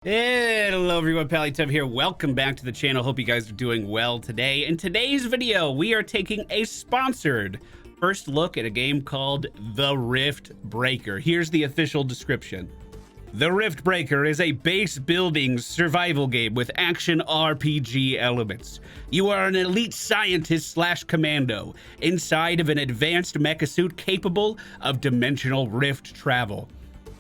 Hello everyone, Pallytub here. Welcome back to the channel. Hope you guys are doing well today. In today's video, we are taking a sponsored first look at a game called The Riftbreaker. Here's the official description. The Riftbreaker is a base building survival game with action RPG elements. You are an elite scientist slash commando inside of an advanced Mecha-Suit capable of dimensional rift travel.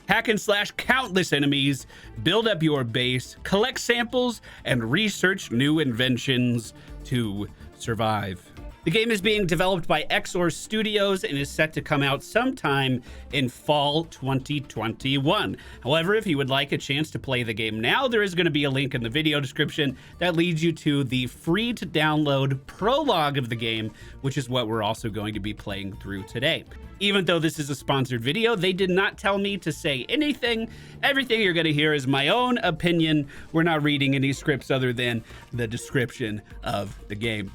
Hack and slash countless enemies, build up your base, collect samples, and research new inventions to survive. The game is being developed by Xor Studios and is set to come out sometime in fall 2021. However, if you would like a chance to play the game now, there is going to be a link in the video description that leads you to the free to download prologue of the game, which is what we're also going to be playing through today. Even though this is a sponsored video, they did not tell me to say anything. Everything you're going to hear is my own opinion. We're not reading any scripts other than the description of the game.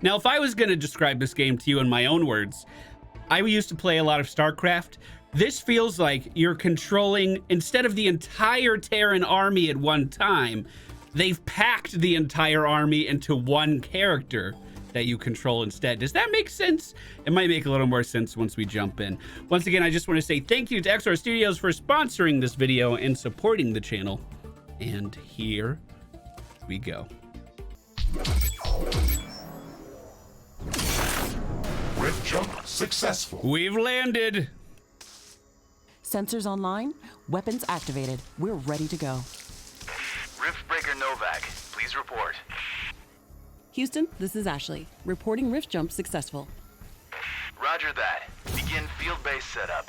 Now, if I was going to describe this game to you in my own words, I used to play a lot of StarCraft. This feels like you're controlling, instead of the entire Terran army at one time, they've packed the entire army into one character that you control instead. Does that make sense? It might make a little more sense once we jump in. Once again, I just want to say thank you to Xor Studios for sponsoring this video and supporting the channel. And here we go. Rift jump successful. We've landed. Sensors online, weapons activated. We're ready to go. Riftbreaker Novak, please report. Houston, this is Ashley. Reporting rift jump successful. Roger that. Begin field base setup.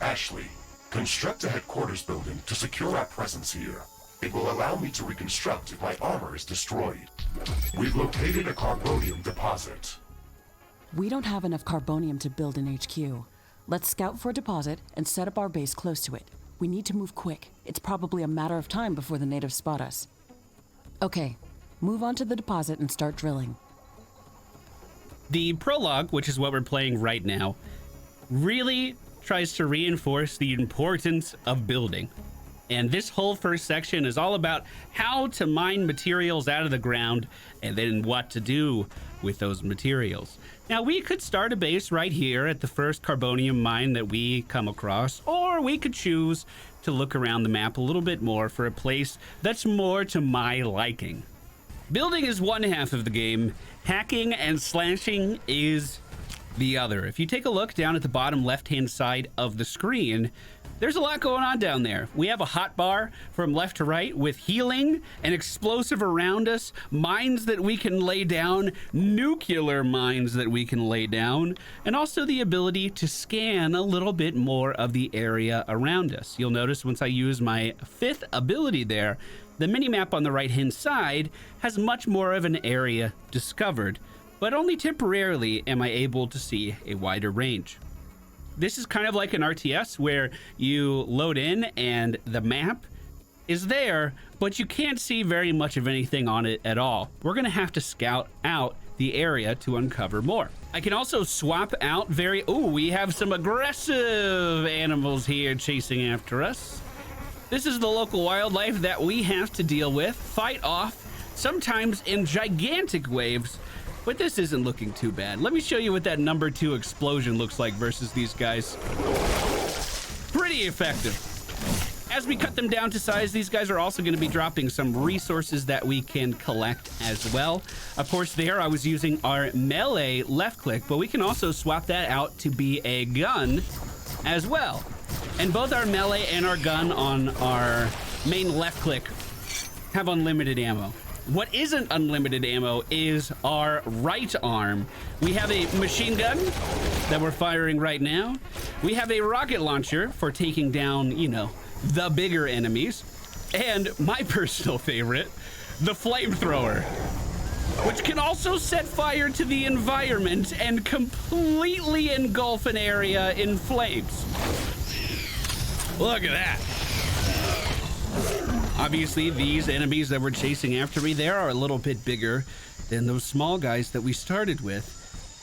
Ashley, construct a headquarters building to secure our presence here. It will allow me to reconstruct if my armor is destroyed. We've located a carbonium deposit. We don't have enough carbonium to build an HQ. Let's scout for a deposit and set up our base close to it. We need to move quick. It's probably a matter of time before the natives spot us. Okay, move on to the deposit and start drilling. The prologue, which is what we're playing right now, really tries to reinforce the importance of building. And this whole first section is all about how to mine materials out of the ground and then what to do with those materials. Now, we could start a base right here at the first carbonium mine that we come across, or we could choose to look around the map a little bit more for a place that's more to my liking. Building is one half of the game, hacking and slashing is the other. If you take a look down at the bottom left-hand side of the screen, there's a lot going on down there. We have a hot bar from left to right with healing and explosive around us, mines that we can lay down, nuclear mines that we can lay down, and also the ability to scan a little bit more of the area around us. You'll notice once I use my fifth ability there, the minimap on the right-hand side has much more of an area discovered, but only temporarily am I able to see a wider range. This is kind of like an RTS where you load in and the map is there, but you can't see very much of anything on it at all. We're gonna have to scout out the area to uncover more. I can also swap out we have some aggressive animals here chasing after us. This is the local wildlife that we have to deal with, fight off, sometimes in gigantic waves. But this isn't looking too bad. Let me show you what that number 2 explosion looks like versus these guys. Pretty effective. As we cut them down to size, these guys are also going to be dropping some resources that we can collect as well. Of course, there I was using our melee left click, but we can also swap that out to be a gun as well. And both our melee and our gun on our main left click have unlimited ammo. What isn't unlimited ammo is our right arm. We have a machine gun that we're firing right now. We have a rocket launcher for taking down, you know, the bigger enemies. And my personal favorite, the flamethrower, which can also set fire to the environment and completely engulf an area in flames. Look at that. Obviously, these enemies that we're chasing after me there are a little bit bigger than those small guys that we started with.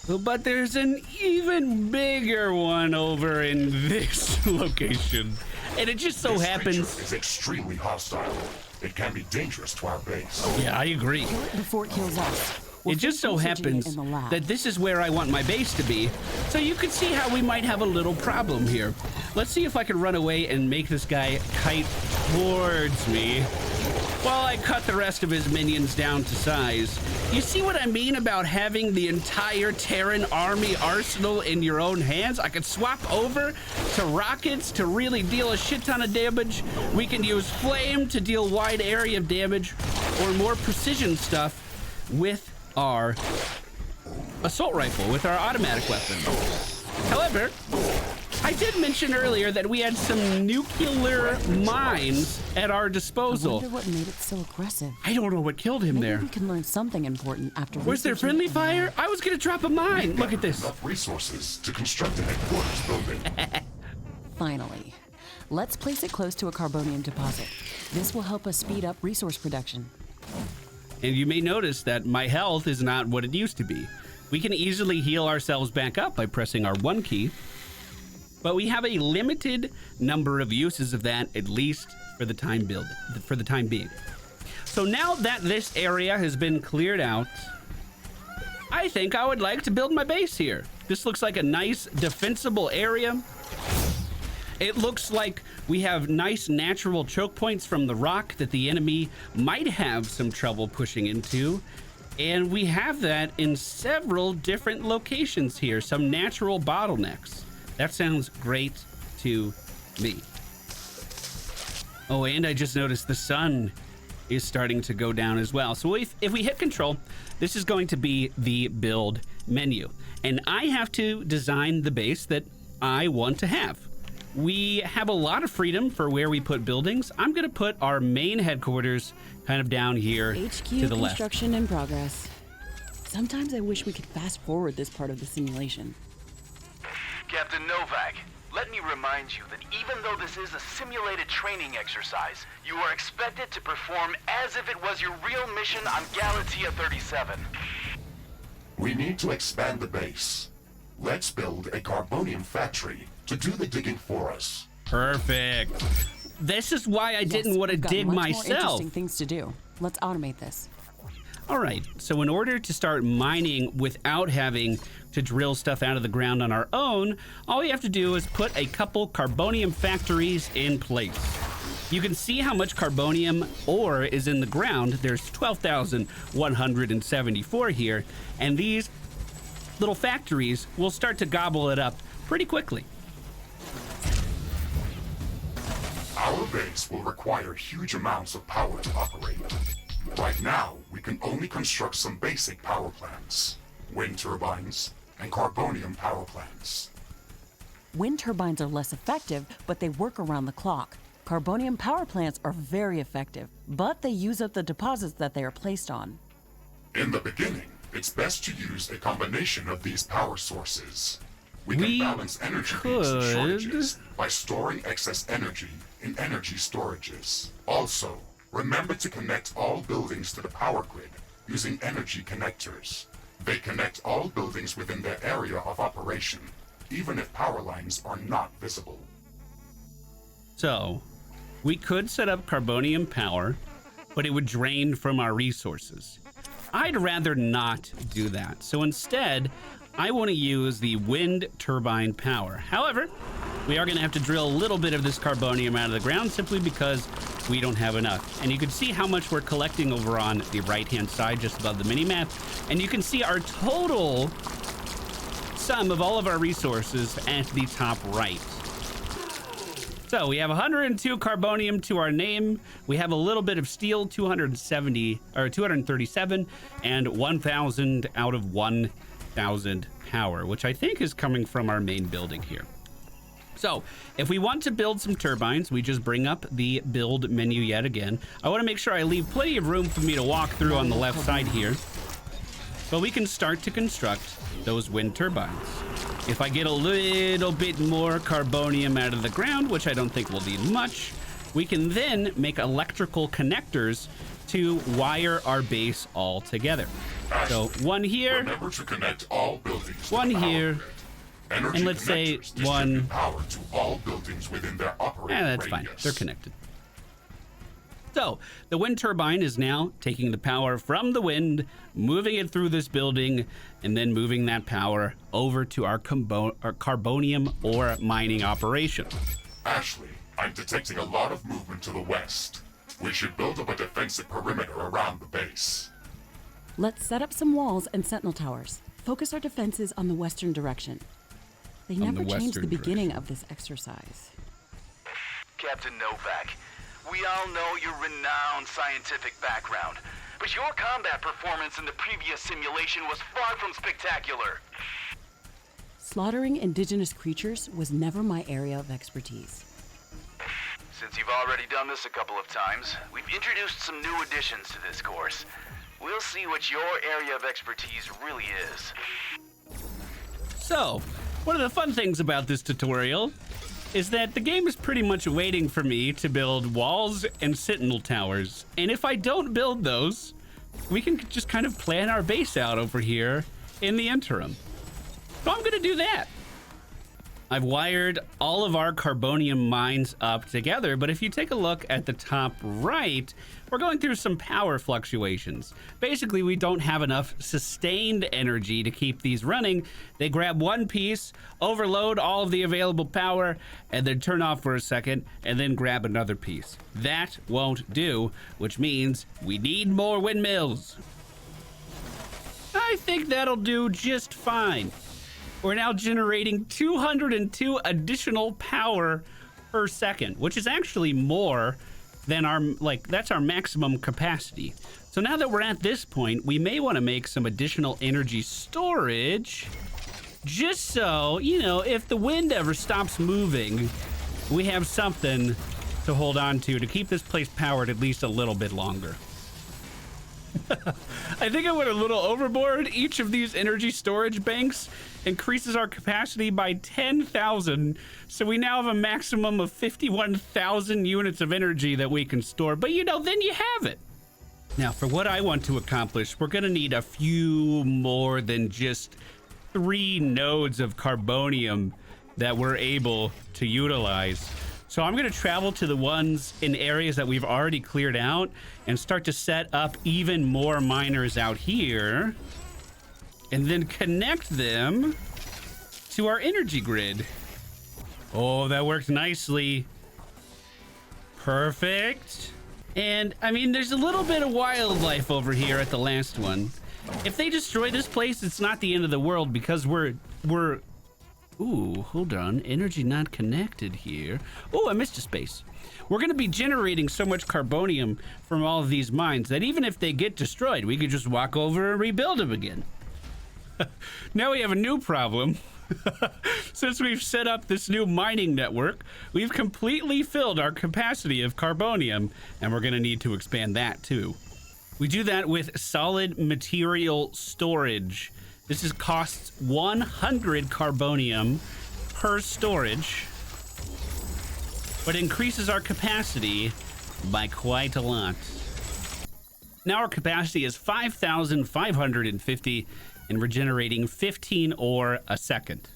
But there's an even bigger one over in this location. And it just so This happens... creature is extremely hostile. It can be dangerous to our base. Yeah, I agree. Kill it before it kills us. We'll It just so researching it happens in the lab. that this is where I want my base to be, so you can see how we might have a little problem here. Let's see if I can run away and make this guy kite towards me while I cut the rest of his minions down to size. You see what I mean about having the entire Terran army arsenal in your own hands? I could swap over to rockets to really deal a shit ton of damage. We can use flame to deal wide area of damage, or more precision stuff with our assault rifle, with our automatic weapon. However, I did mention earlier that we had some nuclear mines at our I disposal. wonder what made it so aggressive. I don't know what killed him Maybe there. we can learn something important after. Was there researching friendly it in the fire? lab. I was gonna drop a mine. Look at this. Enough resources to construct a headquarters building. Finally, let's place it close to a carbonium deposit. This will help us speed up resource production. And you may notice that my health is not what it used to be. We can easily heal ourselves back up by pressing our 1 key, but we have a limited number of uses of that, at least for the time being. So now that this area has been cleared out, I think I would like to build my base here. This looks like a nice defensible area. It looks like we have nice natural choke points from the rock that the enemy might have some trouble pushing into. And we have that in several different locations here, some natural bottlenecks. That sounds great to me. Oh, and I just noticed the sun is starting to go down as well. So if we hit control, this is going to be the build menu. And I have to design the base that I want to have. We have a lot of freedom for where we put buildings. I'm going to put our main headquarters kind of down here HQ to the left. construction in progress. Sometimes I wish we could fast forward this part of the simulation. Captain Novak, let me remind you that even though this is a simulated training exercise, you are expected to perform as if it was your real mission on Galatea 37. We need to expand the base. Let's build a carbonium factory to do the digging for us. Perfect. This is why I didn't Yes, want to we've got dig much more myself. interesting things to do. Let's automate this. All right, so in order to start mining without having to drill stuff out of the ground on our own, all we have to do is put a couple carbonium factories in place. You can see how much carbonium ore is in the ground. There's 12,174 here, and these little factories will start to gobble it up pretty quickly. Our base will require huge amounts of power to operate. Right now, we can only construct some basic power plants, wind turbines, and carbonium power plants. Wind turbines are less effective, but they work around the clock. Carbonium power plants are very effective, but they use up the deposits that they are placed on. In the beginning, it's best to use a combination of these power sources. We can We balance energy peaks and could- shortages by storing excess energy in energy storages. Also, remember to connect all buildings to the power grid using energy connectors. They connect all buildings within their area of operation, even if power lines are not visible. So, we could set up carbonium power, but it would drain from our resources. I'd rather not do that. So instead, I want to use the wind turbine power. However, we are going to have to drill a little bit of this carbonium out of the ground simply because we don't have enough. And you can see how much we're collecting over on the right-hand side just above the mini-map. And you can see our total sum of all of our resources at the top right. So we have 102 carbonium to our name. We have a little bit of steel, 237, and 1,000 out of 1,000 power, which I think is coming from our main building here. So if we want to build some turbines, we just bring up the build menu yet again. I want to make sure I leave plenty of room for me to walk through on the left side here. But we can start to construct those wind turbines. If I get a little bit more carbonium out of the ground, which I don't think we'll need much, we can then make electrical connectors to wire our base all together. So one here, Remember to connect all buildings to one the power here, grid. Energy And let's say connectors one. distribute power to all buildings within their operating Yeah, that's fine. radius. They're connected. So the wind turbine is now taking the power from the wind, moving it through this building, and then moving that power over to our carbonium ore mining operation. Ashley, I'm detecting a lot of movement to the west. We should build up a defensive perimeter around the base. Let's set up some walls and sentinel towers. Focus our defenses on the western direction. They On the never changed the western beginning direction. of this exercise. Captain Novak, we all know your renowned scientific background, but your combat performance in the previous simulation was far from spectacular. Slaughtering indigenous creatures was never my area of expertise. Since you've already done this a couple of times, we've introduced some new additions to this course. We'll see what your area of expertise really is. So, one of the fun things about this tutorial is that the game is pretty much waiting for me to build walls and sentinel towers. And if I don't build those, we can just kind of plan our base out over here in the interim. So I'm gonna do that. I've wired all of our carbonium mines up together, but if you take a look at the top right, we're going through some power fluctuations. Basically, we don't have enough sustained energy to keep these running. They grab one piece, overload all of the available power, and then turn off for a second, and then grab another piece. That won't do, which means we need more windmills. I think that'll do just fine. We're now generating 202 additional power per second, which is actually more than that's our maximum capacity. So now that we're at this point, we may want to make some additional energy storage, just so, if the wind ever stops moving, we have something to hold on to keep this place powered at least a little bit longer. I think I went a little overboard. Each of these energy storage banks increases our capacity by 10,000. So we now have a maximum of 51,000 units of energy that we can store. But then you have it. Now, for what I want to accomplish, we're going to need a few more than just 3 nodes of carbonium that we're able to utilize. So I'm going to travel to the ones in areas that we've already cleared out and start to set up even more miners out here and then connect them to our energy grid. Oh, that worked nicely. Perfect. And I mean, there's a little bit of wildlife over here at the last one. If they destroy this place, it's not the end of the world because we're ooh, hold on. Energy not connected here. Oh, I missed a space. We're going to be generating so much carbonium from all of these mines that even if they get destroyed, we could just walk over and rebuild them again. Now we have a new problem. Since we've set up this new mining network, we've completely filled our capacity of carbonium, and we're going to need to expand that too. We do that with solid material storage. This costs 100 carbonium per storage, but increases our capacity by quite a lot. Now our capacity is 5,550, and we're generating 15 ore a second.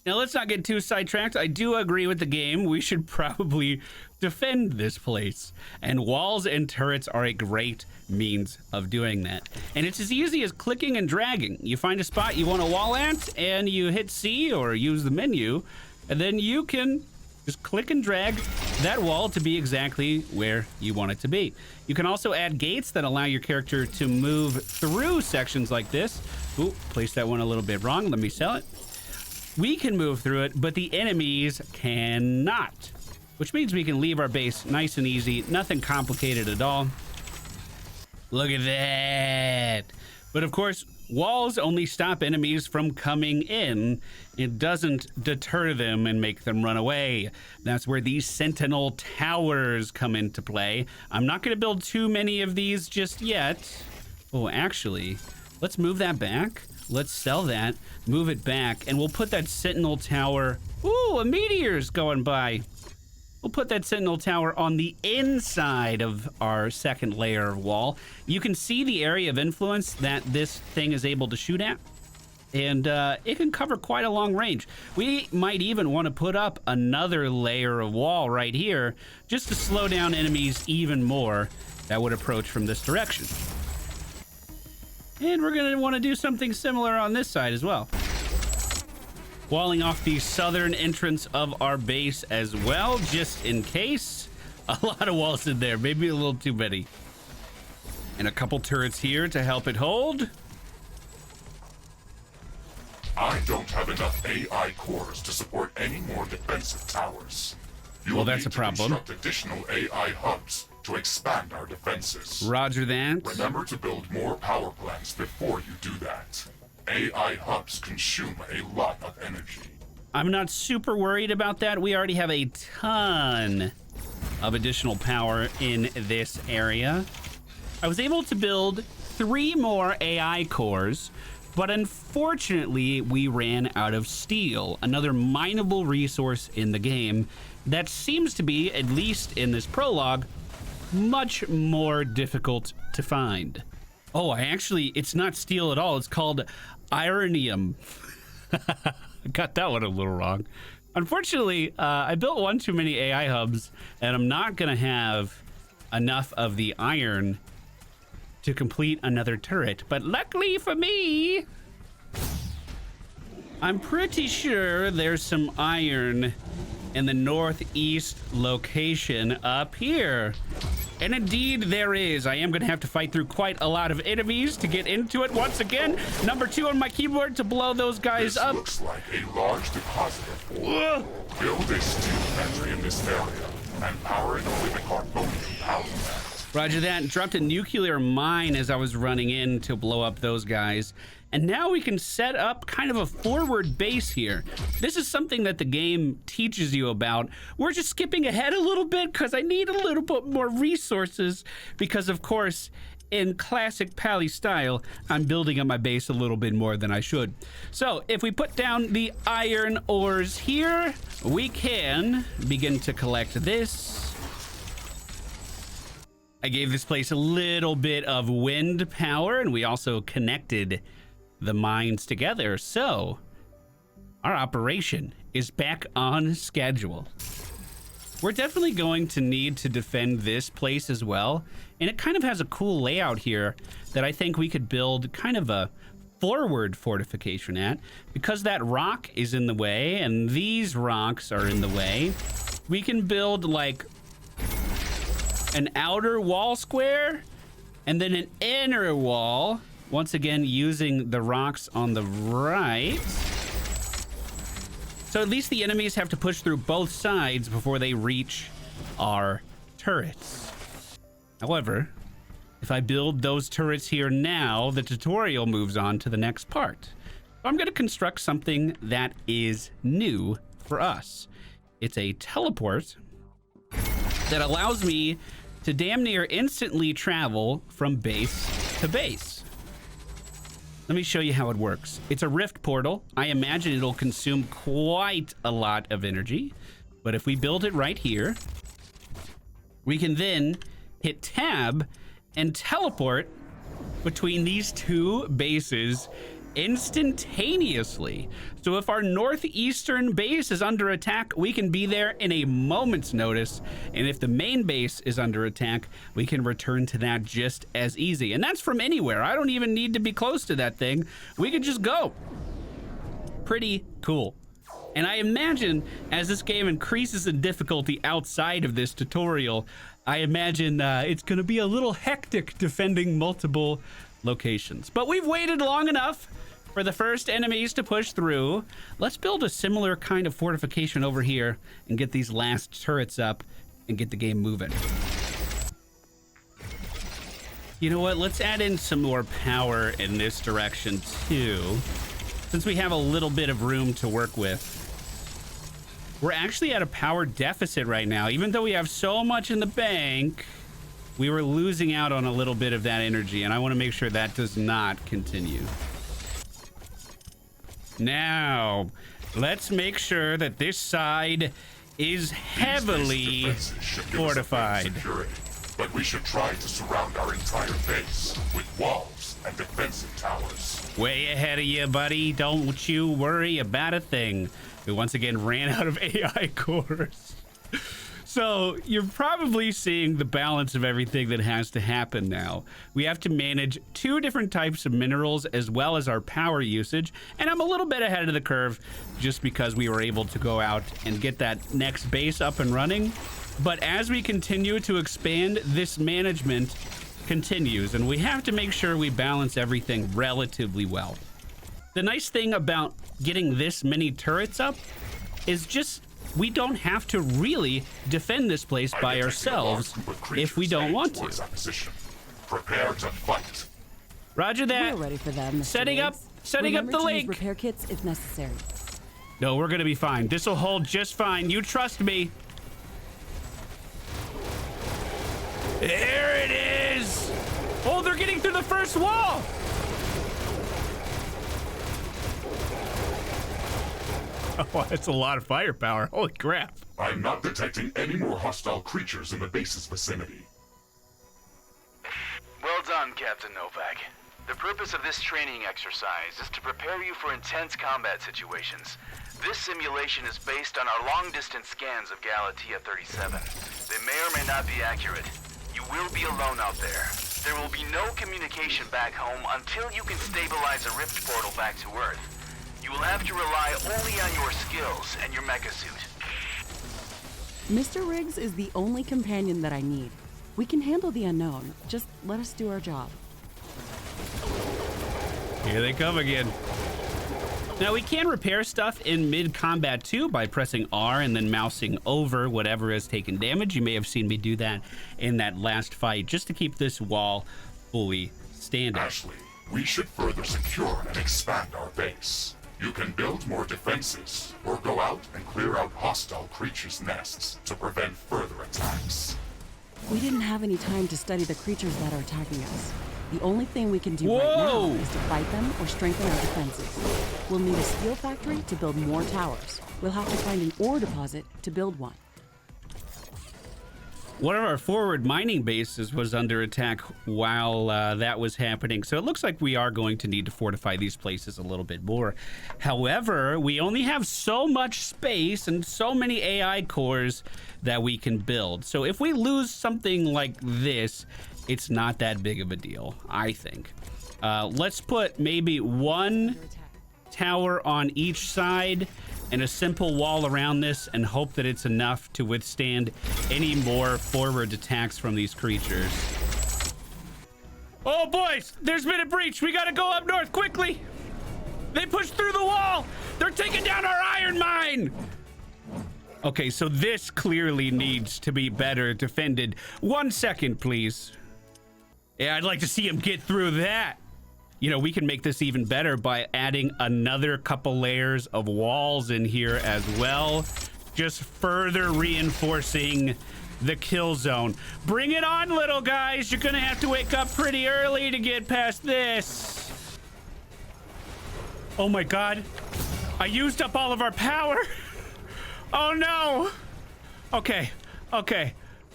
Now let's not get too sidetracked. I do agree with the game. We should probably defend this place, and walls and turrets are a great means of doing that. And it's as easy as clicking and dragging. You find a spot you want to wall at, and you hit C or use the menu, and then you can just click and drag that wall to be exactly where you want it to be. You can also add gates that allow your character to move through sections like this. Ooh, placed that one a little bit wrong. Let me sell it. We can move through it, but the enemies cannot, which means we can leave our base nice and easy, nothing complicated at all. Look at that. But of course, walls only stop enemies from coming in. It doesn't deter them and make them run away. That's where these sentinel towers come into play. I'm not going to build too many of these just yet. Oh, actually, let's move that back. Let's sell that, move it back, and we'll put that sentinel tower. Ooh, a meteor's going by. We'll put that sentinel tower on the inside of our second layer of wall. You can see the area of influence that this thing is able to shoot at. And it can cover quite a long range. We might even want to put up another layer of wall right here just to slow down enemies even more that would approach from this direction. And we're going to want to do something similar on this side as well. Walling off the southern entrance of our base as well, just in case. A lot of walls in there, maybe a little too many. And a couple turrets here to help it hold. I don't have enough AI cores to support any more defensive towers. You will that's need a problem. to construct additional AI hubs to expand our defenses. Roger that. Remember to build more power plants before you do that. AI hubs consume a lot of energy. I'm not super worried about that. We already have a ton of additional power in this area. I was able to build 3 more AI cores, but unfortunately we ran out of steel, another mineable resource in the game that seems to be, at least in this prologue, much more difficult to find. Oh, it's not steel at all. It's called ironium. I got that one a little wrong. Unfortunately, I built one too many AI hubs, and I'm not going to have enough of the iron to complete another turret. But luckily for me, I'm pretty sure there's some iron in the northeast location up here. And indeed there is. I am going to have to fight through quite a lot of enemies to get into it once again. Number 2 on my keyboard to blow those guys up. Looks like a large deposit of ore. Build a steel factory in this area and power it with a carbonium power plant. Roger that. Dropped a nuclear mine as I was running in to blow up those guys. And now we can set up kind of a forward base here. This is something that the game teaches you about. We're just skipping ahead a little bit because I need a little bit more resources because, of course, in classic Pally style, I'm building up my base a little bit more than I should. So if we put down the iron ores here, we can begin to collect this. I gave this place a little bit of wind power, and we also connected the mines together. So our operation is back on schedule. We're definitely going to need to defend this place as well. And it kind of has a cool layout here that I think we could build kind of a forward fortification at, because that rock is in the way and these rocks are in the way. We can build like an outer wall square and then an inner wall, once again using the rocks on the right. So at least the enemies have to push through both sides before they reach our turrets. However, if I build those turrets here now, the tutorial moves on to the next part. So I'm going to construct something that is new for us. It's a teleport that allows me to damn near instantly travel from base to base. Let me show you how it works. It's a rift portal. I imagine it'll consume quite a lot of energy, but if we build it right here, we can then hit tab and teleport between these two bases instantaneously. So if our northeastern base is under attack, we can be there in a moment's notice. And if the main base is under attack, we can return to that just as easy. And that's from anywhere. I don't even need to be close to that thing. We could just go. Pretty cool. And I imagine as this game increases in difficulty outside of this tutorial, I imagine it's going to be a little hectic defending multiple locations. But we've waited long enough for the first enemies to push through. Let's build a similar kind of fortification over here and get these last turrets up and get the game moving. You know what? Let's add in some more power in this direction too, since we have a little bit of room to work with. We're actually at a power deficit right now. Even though we have so much in the bank, we were losing out on a little bit of that energy, and I want to make sure that does not continue. Now, let's make sure that this side is heavily fortified. but we should try to surround our entire base with walls and defensive towers. Way ahead of you, buddy. Don't you worry about a thing. We once again ran out of AI cores. So you're probably seeing the balance of everything that has to happen now. We have to manage 2 different types of minerals as well as our power usage. And I'm a little bit ahead of the curve just because we were able to go out and get that next base up and running. But as we continue to expand, this management continues, and we have to make sure we balance everything relatively well. The nice thing about getting this many turrets up is just we don't have to really defend this place by ourselves if we don't want to. Prepare to fight. Roger that. We're ready for them, Mr. Setting up the Remember to use link. repair kits if necessary. No, we're gonna be fine. This will hold just fine. You trust me. There it is. Oh, they're getting through the first wall. Oh, that's a lot of firepower. Holy crap. I'm not detecting any more hostile creatures in the base's vicinity. Well done, Captain Novak. The purpose of this training exercise is to prepare you for intense combat situations. This simulation is based on our long-distance scans of Galatea 37. They may or may not be accurate. You will be alone out there. There will be no communication back home until you can stabilize a rift portal back to Earth. You will have to rely only on your skills and your Mecha-Suit. Mr. Riggs is the only companion that I need. We can handle the unknown. Just let us do our job. Here they come again. Now, we can repair stuff in mid-combat too by pressing R and then mousing over whatever has taken damage. You may have seen me do that in that last fight just to keep this wall fully standing. Ashley, we should further secure and expand our base. You can build more defenses, or go out and clear out hostile creatures' nests to prevent further attacks. We didn't have any time to study the creatures that are attacking us. The only thing we can do right Whoa! now is to fight them or strengthen our defenses. We'll need a steel factory to build more towers. We'll have to find an ore deposit to build one. One of our forward mining bases was under attack while that was happening, so it looks like we are going to need to fortify these places a little bit more. However, we only have so much space and so many AI cores that we can build. So if we lose something like this, it's not that big of a deal, I think. Let's put maybe 1 tower on each side and a simple wall around this and hope that it's enough to withstand any more forward attacks from these creatures. Oh, boys, there's been a breach. We gotta go up north quickly. They pushed through the wall. They're taking down our iron mine. Okay, so this clearly needs to be better defended. 1 second, please. Yeah, I'd like to see him get through that. You know, we can make this even better by adding another couple layers of walls in here as well. Just further reinforcing the kill zone. Bring it on, little guys. You're gonna have to wake up pretty early to get past this. Oh my God. I used up all of our power. Oh no. Okay.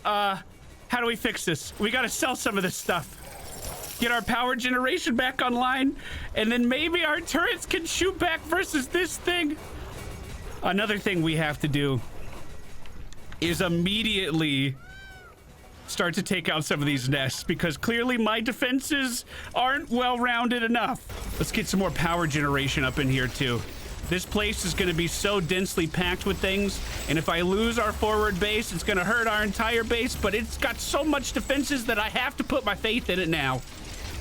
How do we fix this? We gotta sell some of this stuff. Get our power generation back online, and then maybe our turrets can shoot back versus this thing. Another thing we have to do is immediately start to take out some of these nests, because clearly my defenses aren't well-rounded enough. Let's get some more power generation up in here too. This place is going to be so densely packed with things, and if I lose our forward base, it's going to hurt our entire base, but it's got so much defenses that I have to put my faith in it now.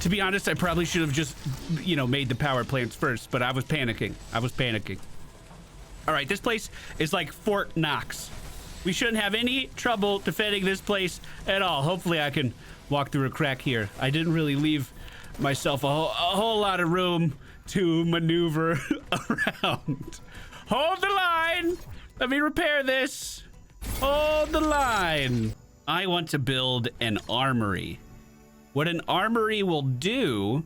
To be honest, I probably should have just, made the power plants first, but I was panicking. All right, this place is like Fort Knox. We shouldn't have any trouble defending this place at all. Hopefully I can walk through a crack here. I didn't really leave myself a whole lot of room to maneuver around. Hold the line. Let me repair this. Hold the line. I want to build an armory. What an armory will do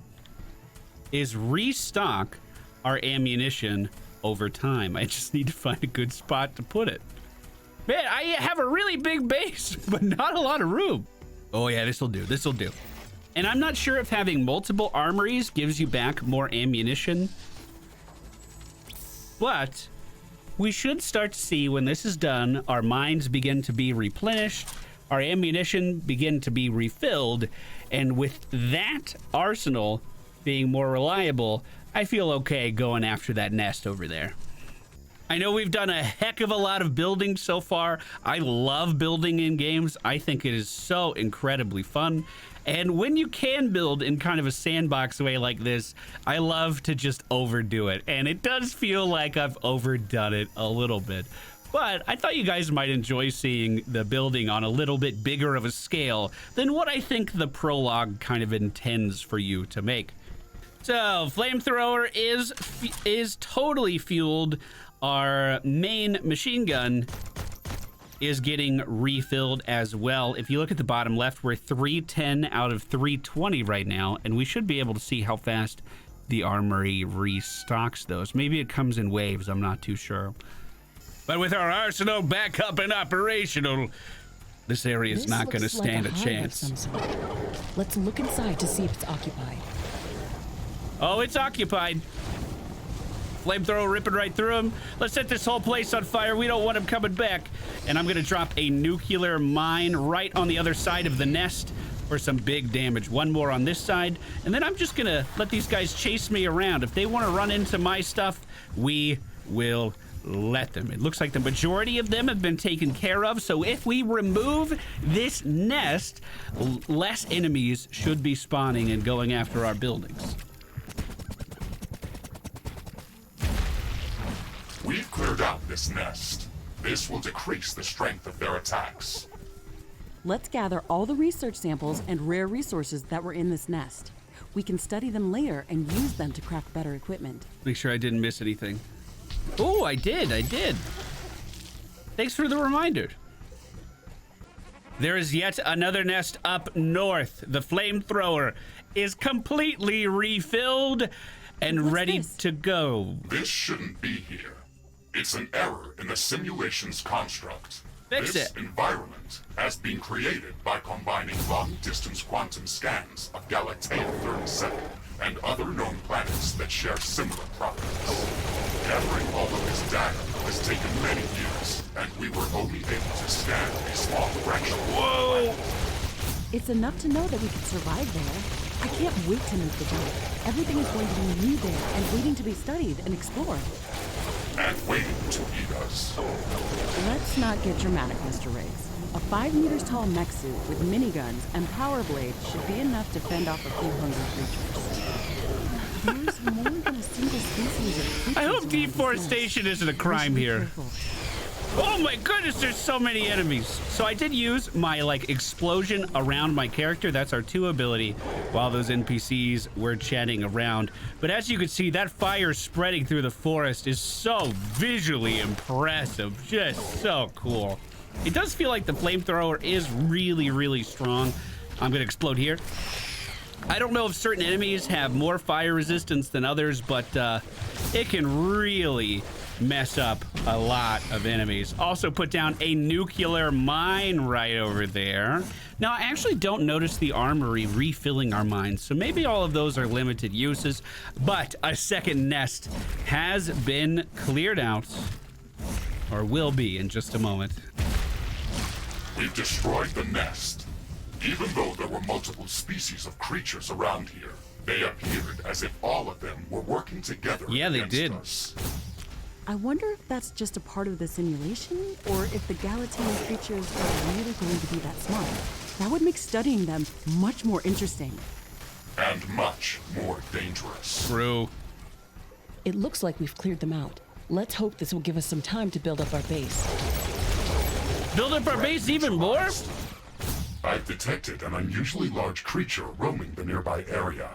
is restock our ammunition over time. I just need to find a good spot to put it. Man, I have a really big base, but not a lot of room. Oh yeah, this'll do. This'll do. And I'm not sure if having multiple armories gives you back more ammunition, but we should start to see when this is done, our mines begin to be replenished, our ammunition begin to be refilled, and with that arsenal being more reliable, I feel okay going after that nest over there. I know we've done a heck of a lot of building so far. I love building in games. I think it is so incredibly fun. And when you can build in kind of a sandbox way like this, I love to just overdo it. And it does feel like I've overdone it a little bit. But I thought you guys might enjoy seeing the building on a little bit bigger of a scale than what I think the prologue kind of intends for you to make. So, flamethrower is totally fueled. Our main machine gun is getting refilled as well. If you look at the bottom left, we're 310 out of 320 right now, and we should be able to see how fast the armory restocks those. Maybe it comes in waves, I'm not too sure. But with our arsenal back up and operational, this area is not going to stand a chance. Let's look inside to see if it's occupied. Oh, it's occupied. Flamethrower ripping right through him. Let's set this whole place on fire. We don't want him coming back. And I'm gonna drop a nuclear mine right on the other side of the nest for some big damage. One more on this side. And then I'm just gonna let these guys chase me around. If they wanna run into my stuff, we will let them. It looks like the majority of them have been taken care of. So if we remove this nest, less enemies should be spawning and going after our buildings. We've cleared out this nest. This will decrease the strength of their attacks. Let's gather all the research samples and rare resources that were in this nest. We can study them later and use them to craft better equipment. Make sure I didn't miss anything. Oh, I did. Thanks for the reminder. There is yet another nest up north. The flamethrower is completely refilled and ready to go. This shouldn't be here. It's an error in the simulation's construct. Fix This it. environment has been created by combining long-distance quantum scans of Galatea 37 and other known planets that share similar properties. Gathering all of this data has taken many years, and we were only able to scan a small fraction. Whoa! It's enough to know that we could survive there. I can't wait to move the jump. Everything is going to be new there and waiting to be studied and explored. And waiting to eat us. Let's not get dramatic, Mr. Riggs. A 5 meters tall Mech-Suit with miniguns and power blades should be enough to fend off a few hungry creatures. There's more than a single species of creatures. I hope around this deforestation nest. isn't a crime We should be here. careful. Oh my goodness, there's so many enemies. So I did use my explosion around my character. That's our 2 ability while those NPCs were chatting around. But as you can see, that fire spreading through the forest is so visually impressive. Just so cool. It does feel like the flamethrower is really, really strong. I'm gonna explode here. I don't know if certain enemies have more fire resistance than others, but it can really mess up a lot of enemies. Also put down a nuclear mine right over there. Now, I actually don't notice the armory refilling our mines, so maybe all of those are limited uses, but a second nest has been cleared out, or will be in just a moment. We've destroyed the nest. Even though there were multiple species of creatures around here, they appeared as if all of them were working together. Yeah, they against did. us. I wonder if that's just a part of the simulation, or if the Galatean creatures are really going to be that smart. That would make studying them much more interesting. And much more dangerous. True. It looks like we've cleared them out. Let's hope this will give us some time to build up our base. Build up our base even more? I've detected an unusually large creature roaming the nearby area.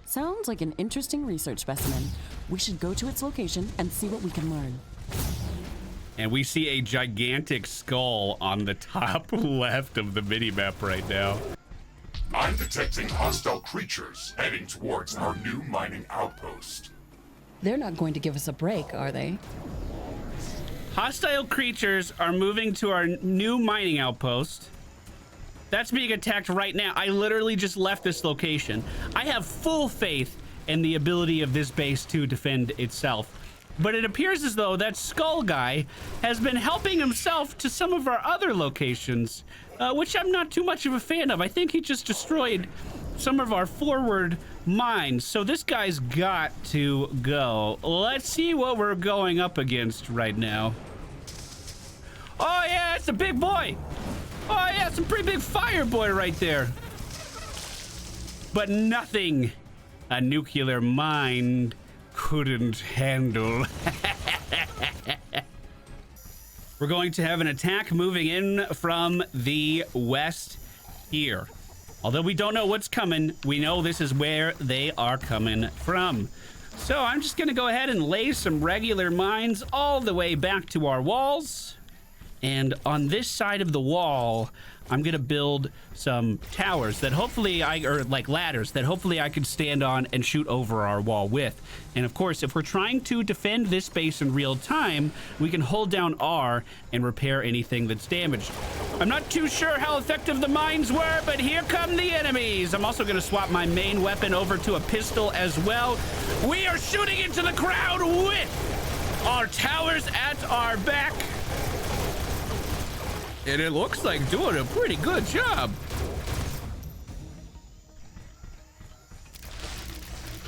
Sounds like an interesting research specimen. We should go to its location and see what we can learn. And we see a gigantic skull on the top left of the minimap right now. I'm detecting hostile creatures heading towards our new mining outpost. They're not going to give us a break, are they? Hostile creatures are moving to our new mining outpost. That's being attacked right now. I literally just left this location. I have full faith in the ability of this base to defend itself. But it appears as though that skull guy has been helping himself to some of our other locations, which I'm not too much of a fan of. I think he just destroyed some of our forward mines. So this guy's got to go. Let's see what we're going up against right now. Oh yeah, it's a big boy. Oh yeah, it's a pretty big fire boy right there. But nothing a nuclear mine couldn't handle. We're going to have an attack moving in from the west here. Although we don't know what's coming, we know this is where they are coming from. So I'm just gonna go ahead and lay some regular mines all the way back to our walls. And on this side of the wall, I'm gonna build some towers that hopefully or like ladders that hopefully I can stand on and shoot over our wall with. And of course, if we're trying to defend this base in real time, we can hold down R and repair anything that's damaged. I'm not too sure how effective the mines were, but here come the enemies. I'm also gonna swap my main weapon over to a pistol as well. We are shooting into the crowd with our towers at our back. And it looks like doing a pretty good job.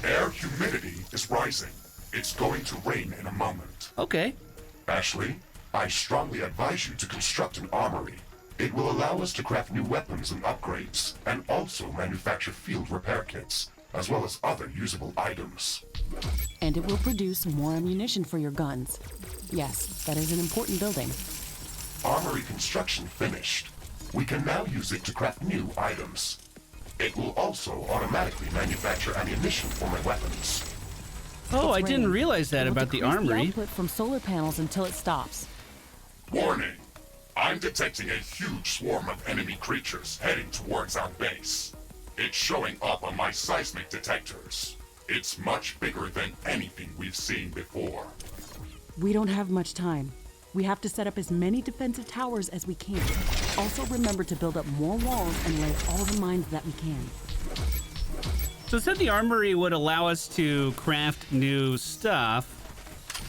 Air humidity is rising. It's going to rain in a moment. Okay. Ashley, I strongly advise you to construct an armory. It will allow us to craft new weapons and upgrades, and also manufacture field repair kits, as well as other usable items. And it will produce more ammunition for your guns. Yes, that is an important building. Armory construction finished. We can now use it to craft new items. It will also automatically manufacture ammunition for my weapons. Oh, I It's didn't raining. realize that It will about the decrease armory. output from solar panels until it stops. Warning! I'm detecting a huge swarm of enemy creatures heading towards our base. It's showing up on my seismic detectors. It's much bigger than anything we've seen before. We don't have much time. We have to set up as many defensive towers as we can. Also remember to build up more walls and lay all the mines that we can. So it said the armory would allow us to craft new stuff,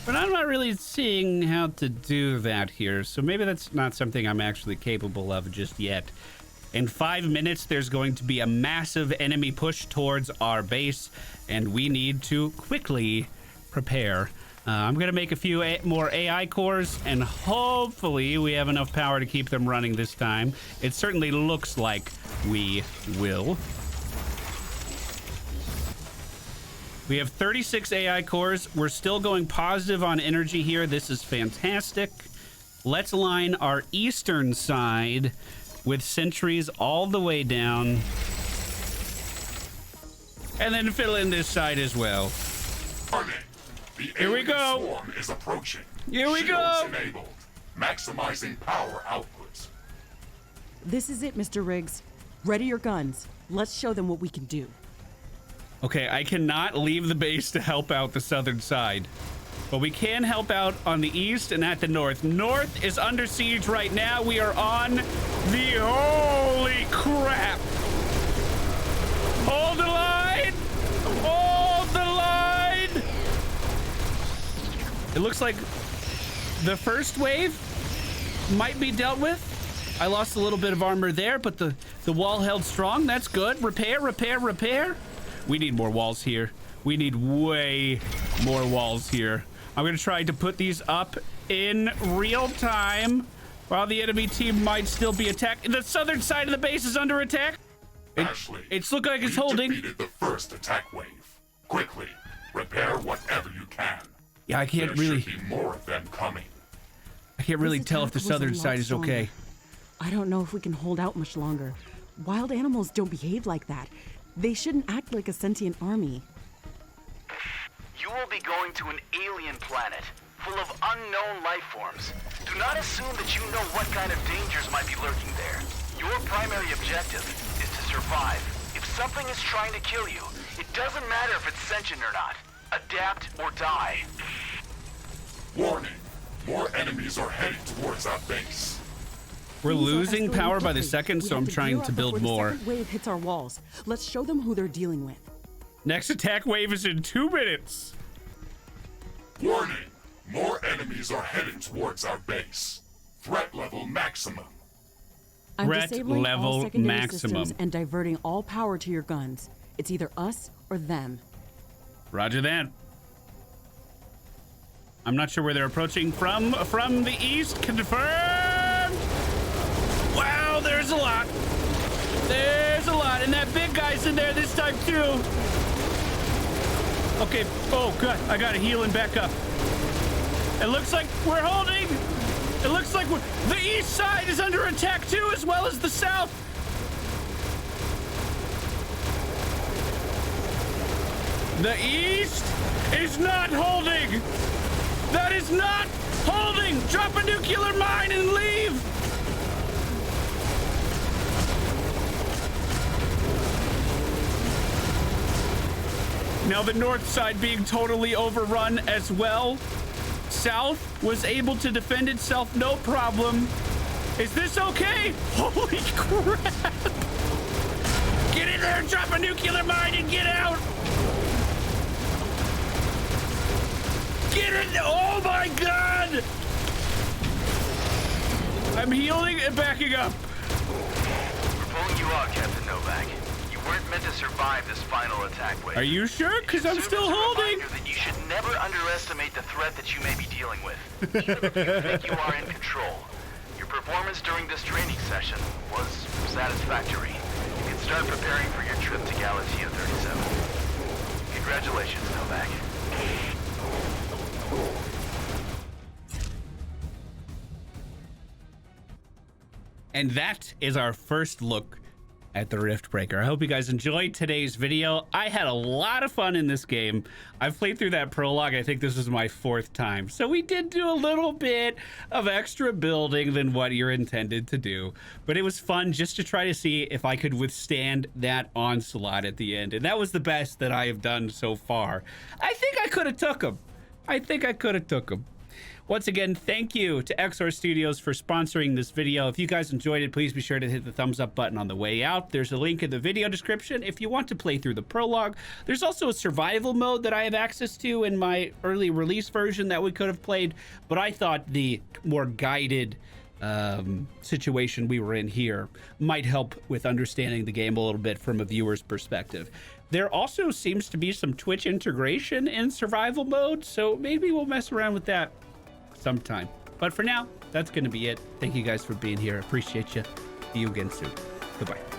but I'm not really seeing how to do that here. So maybe that's not something I'm actually capable of just yet. In 5 minutes, there's going to be a massive enemy push towards our base, and we need to quickly prepare. I'm going to make a few more AI cores, and hopefully we have enough power to keep them running this time. It certainly looks like we will. We have 36 AI cores. We're still going positive on energy here. This is fantastic. Let's line our eastern side with sentries all the way down. And then fill in this side as well. Here we go. Swarm is approaching. Here we go. Shields enabled, maximizing power output. This is it, Mr. Riggs. Ready your guns. Let's show them what we can do. Okay, I cannot leave the base to help out the southern side, but we can help out on the east and at the north. North is under siege right now. We are on the holy crap. Hold the line. Hold the line. It looks like the first wave might be dealt with. I lost a little bit of armor there, but the wall held strong. That's good. Repair, repair, repair. We need more walls here. We need way more walls here. I'm gonna try to put these up in real time while the enemy team might still be attacked. The southern side of the base is under attack. Ashley, It's looking like it's we holding. defeated the first attack wave. Quickly, repair whatever you can. Yeah, I can't There really, should be more of them coming. I can't really This tell if the attack was a southern lot side is stronger. okay. I don't know if we can hold out much longer. Wild animals don't behave like that. They shouldn't act like a sentient army. You will be going to an alien planet full of unknown life forms. Do not assume that you know what kind of dangers might be lurking there. Your primary objective is to survive. If something is trying to kill you, it doesn't matter if it's sentient or not. Adapt or die. Warning, more enemies are heading towards our base. We're Things are losing escalating power by the quickly. second, We so have I'm trying gear to up build before more. The second wave hits our walls. Let's show them who they're dealing with. Next attack wave is in 2 minutes. Warning! More enemies are heading towards our base. Threat level maximum. I'm Threat disabling level all secondary maximum. systems and diverting all power to your guns. It's either us or them. Roger that. I'm not sure where they're approaching from. From the east, confirmed. Wow, there's a lot. There's a lot, and that big guy's in there this time too. Okay, oh god, I gotta heal and back up. It looks like we're holding. It looks like the east side is under attack too, as well as the south. The east is not holding. That is not holding. Drop a nuclear mine and leave. Now the north side being totally overrun as well. South was able to defend itself no problem. Is this okay? Holy crap! Get in there, drop a nuclear mine and get out! Get in! Oh my god! I'm healing and backing up. We're pulling you out, Captain Novak. You weren't meant to survive this final attack wave. Are you sure? Because I'm still Serve as a holding. reminder that you should never underestimate the threat that you may be dealing with, even if you think you are in control. Your performance during this training session was satisfactory. You can start preparing for your trip to Galatia 37. Congratulations, Novak. And that is our first look at the Riftbreaker. I hope you guys enjoyed today's video. I had a lot of fun in this game. I've played through that prologue. I think this is my 4th time. So we did do a little bit of extra building than what you're intended to do. But it was fun just to try to see if I could withstand that onslaught at the end. And that was the best that I have done so far. I think I could have took him. Once again, thank you to XR Studios for sponsoring this video. If you guys enjoyed it, please be sure to hit the thumbs up button on the way out. There's a link in the video description if you want to play through the prologue. There's also a survival mode that I have access to in my early release version that we could have played, but I thought the more guided situation we were in here might help with understanding the game a little bit from a viewer's perspective. There also seems to be some Twitch integration in survival mode, so maybe we'll mess around with that sometime. But for now, that's going to be it. Thank you guys for being here. Appreciate you. See you again soon. Goodbye.